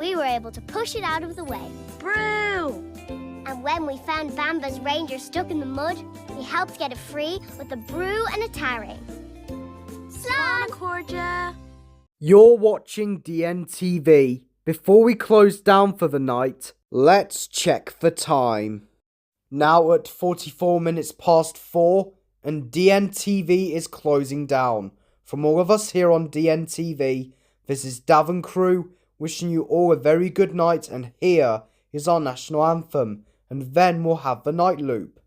we were able to push it out of the way. Brew! And when we found Bamba's ranger stuck in the mud, we helped get it free with a brew and a tarry. Slán! Cordia! You're watching DNTV. Before we close down for the night, let's check the time. Now at 44 minutes past 4, and DNTV is closing down. From all of us here on DNTV, this is Davin Crew wishing you all a very good night, and here is our national anthem, and then we'll have the night loop.